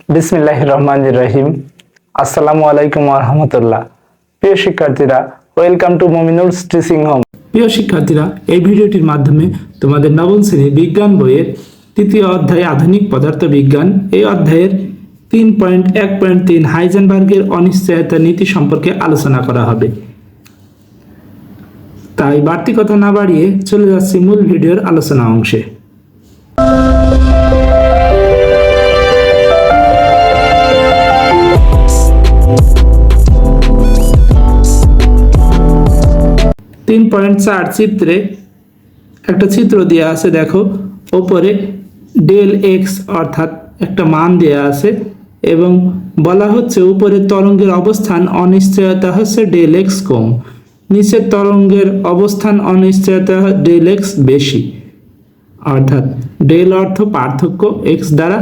বিসমিল্লাহির রহমানির রহিম। আসসালামু আলাইকুম ওয়া রাহমাতুল্লাহ। প্রিয় শিক্ষার্থীরা, ওয়েলকাম টু মুমিনুলস টিচিং হোম। প্রিয় শিক্ষার্থীরা, এই ভিডিওটির মাধ্যমে তোমাদের নবম শ্রেণীর বিজ্ঞান বইয়ের তৃতীয় অধ্যায় আধুনিক পদার্থবিজ্ঞান এই অধ্যায়ের 3.1.3 হাইজেনবার্গের অনিশ্চয়তা নীতি সম্পর্কে আলোচনা করা হবে। তাই বাড়তি কথা না বাড়িয়ে চলে যাচ্ছি মূল ভিডিওর আলোচনা অংশে। তিন পয়েন্ট 4 চিত্রে একটা চিত্র দেওয়া আছে। দেখো, ওপরে ডেল এক্স অর্থাৎ একটা মান দেওয়া আছে এবং বলা হচ্ছে উপরের তরঙ্গের অবস্থান অনিশ্চয়তা হচ্ছে ডেল এক্স কম, নিচের তরঙ্গের অবস্থান অনিশ্চয়তা ডেল এক্স বেশি। অর্থাৎ ডেল অর্থ পার্থক্য, এক্স দ্বারা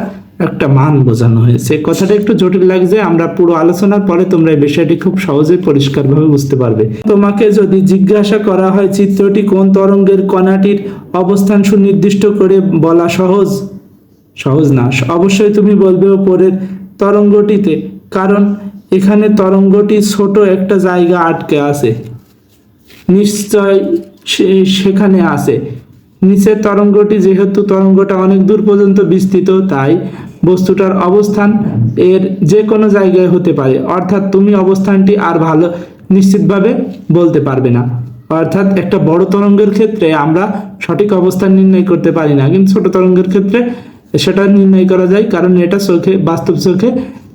একটা মান বোঝানো হয়েছে। কথাটা একটু জটিল লাগছে, আমরা পুরো আলোচনার পরে তোমরা এই বিষয়টি খুব সহজেই পরিষ্কারভাবে বুঝতে পারবে। তোমাকে যদি জিজ্ঞাসা করা হয় চিত্রটি কোন তরঙ্গের কণাটির অবস্থান সুনির্দিষ্ট করে বলা সহজ না, অবশ্যই তুমি বলবে উপরের তরঙ্গটিতে, কারণ এখানে তরঙ্গটি ছোট একটা জায়গা আটকে আছে, নিশ্চয় সেখানে আছে। নিচের তরঙ্গটি যেহেতু তরঙ্গটা অনেক দূর পর্যন্ত বিস্তৃত, তাই বস্তুটার অবস্থান এর যে কোনো জায়গায় হতে পারে। অর্থাৎ তুমি অবস্থানটি আর ভালো নিশ্চিতভাবে বলতে পারবে না। অর্থাৎ একটা বড় তরঙ্গের ক্ষেত্রে আমরা সঠিক অবস্থান নির্ণয় করতে পারি না, কিন্তু ছোট তরঙ্গের ক্ষেত্রে সেটা নির্ণয় করা যায়, কারণ এটা বাস্তব চোখে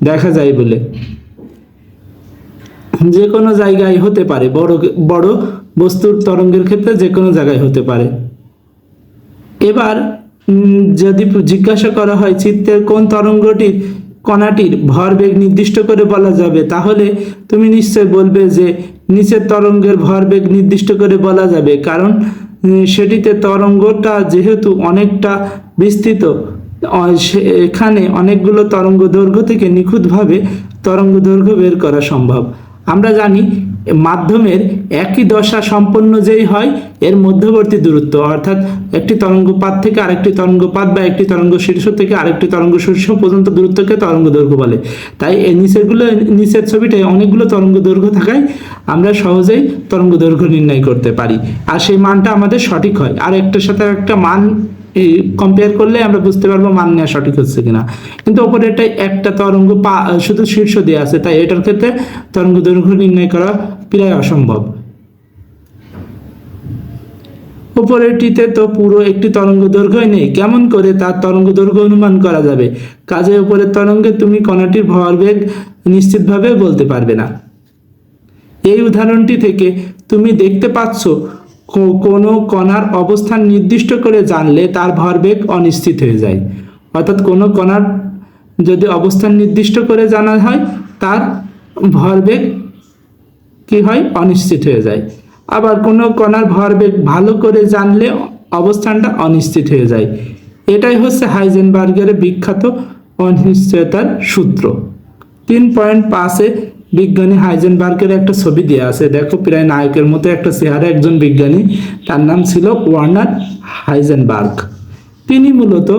দেখা যায় বলে। যে কোনো জায়গায় হতে পারে, বড় বস্তুর তরঙ্গের ক্ষেত্রে যে কোনো জায়গায় হতে পারে। এবার যদি জিজ্ঞাসা করা হয় চিত্রের কোন তরঙ্গটির কণাটির ভরবেগ নির্দিষ্ট করে বলা যাবে, তাহলে তুমি নিশ্চয় বলবে যে নিচের তরঙ্গের ভরবেগ নির্দিষ্ট করে বলা যাবে, কারণ সেটিতে তরঙ্গটা যেহেতু অনেকটা বিস্তৃত, এখানে অনেকগুলো তরঙ্গ দৈর্ঘ্য থেকে নিখুঁতভাবে তরঙ্গ দৈর্ঘ্য বের করা সম্ভব। আমরা জানি মাধ্যমের একই দশা সম্পন্ন যেই হয় এর মধ্যবর্তী দূরত্ব, অর্থাৎ একটি তরঙ্গপাত থেকে আরেকটি তরঙ্গপাত বা একটি তরঙ্গ শীর্ষ থেকে আরেকটি তরঙ্গ শীর্ষ পর্যন্ত দূরত্বকে তরঙ্গ দৈর্ঘ্য বলে। তাই এই নিচের ছবিটায় অনেকগুলো তরঙ্গ দৈর্ঘ্য থাকায় আমরা সহজেই তরঙ্গ দৈর্ঘ্য নির্ণয় করতে পারি, আর সেই মানটা আমাদের সঠিক হয়। আর একটার সাথে একটা মান কম্পেয়ার করলে আমরা বুঝতে পারবো মান নেওয়া সঠিক হচ্ছে কিনা। কিন্তু ওপরে এটাই একটা তরঙ্গ শুধু শীর্ষ দেওয়া আছে, তাই এটার ক্ষেত্রে তরঙ্গ দৈর্ঘ্য নির্ণয় করা প্রায় অসম্ভব। উপরেরটিতে তো পুরো একটি তরঙ্গ দৈর্ঘ্যই নেই, কেমন করে তার তরঙ্গ দৈর্ঘ্য অনুমান করা যাবে? কাজে উপরের তরঙ্গে তুমি কণাটির ভরবেগ নিশ্চিতভাবে বলতে পারবে না। এই উদাহরণটি থেকে তুমি দেখতে পাচ্ছ কোনো কণার অবস্থান নির্দিষ্ট করে জানলে তার ভরবেগ অনিশ্চিত হয়ে যায়। অর্থাৎ কোনো কণার যদি অবস্থান নির্দিষ্ট করে জানা হয় তার ভরবেগ কি হয়? অনিশ্চিত হয়ে যায়। আবার কোনো কণার ভরবেগ ভালো করে জানলে অবস্থানটা অনিশ্চিত হয়ে যায়। এটাই হচ্ছে হাইজেনবার্গের বিখ্যাত অনিশ্চয়তার সূত্র। 3.5-এ বিজ্ঞানী হাইজেনবার্গের একটা ছবি দেওয়া আছে। দেখো, প্রায় নায়কের মতো একটা চেহারা একজন বিজ্ঞানী, তার নাম ছিল ওয়ার্নার হাইজেনবার্গ। তিনি মূলত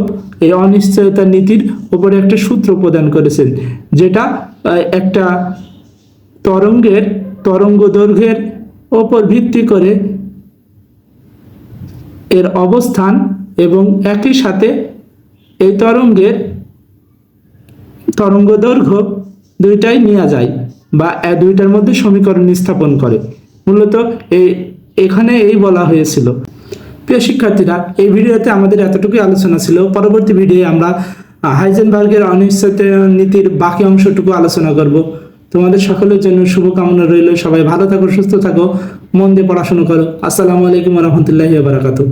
এই অনিশ্চয়তা নীতির উপরে একটা সূত্র প্রদান করেছেন, যেটা একটা তরঙ্গ দৈর্ঘ্যের ওপর ভিত্তি করে এর অবস্থান এবং একই সাথে এই তরঙ্গ দৈর্ঘ্য দুইটাই নেওয়া যায় বা দুইটার মধ্যে সমীকরণ স্থাপন করে। মূলত এখানে এই বলা হয়েছিল। প্রিয় শিক্ষার্থীরা, এই ভিডিওতে আমাদের এতটুকুই আলোচনা ছিল। পরবর্তী ভিডিওয়ে আমরা হাইজেনবার্গের অনিশ্চয়তা নীতির বাকি অংশটুকু আলোচনা করব। তোমাদের সকলের জন্য শুভকামনা রইল। সবাই ভালো থাকো, সুস্থ থাকো, মন দিয়ে পড়াশোনা করো। আসসালামু আলাইকুম ওয়া রাহমাতুল্লাহি ওয়া বারাকাতুহু।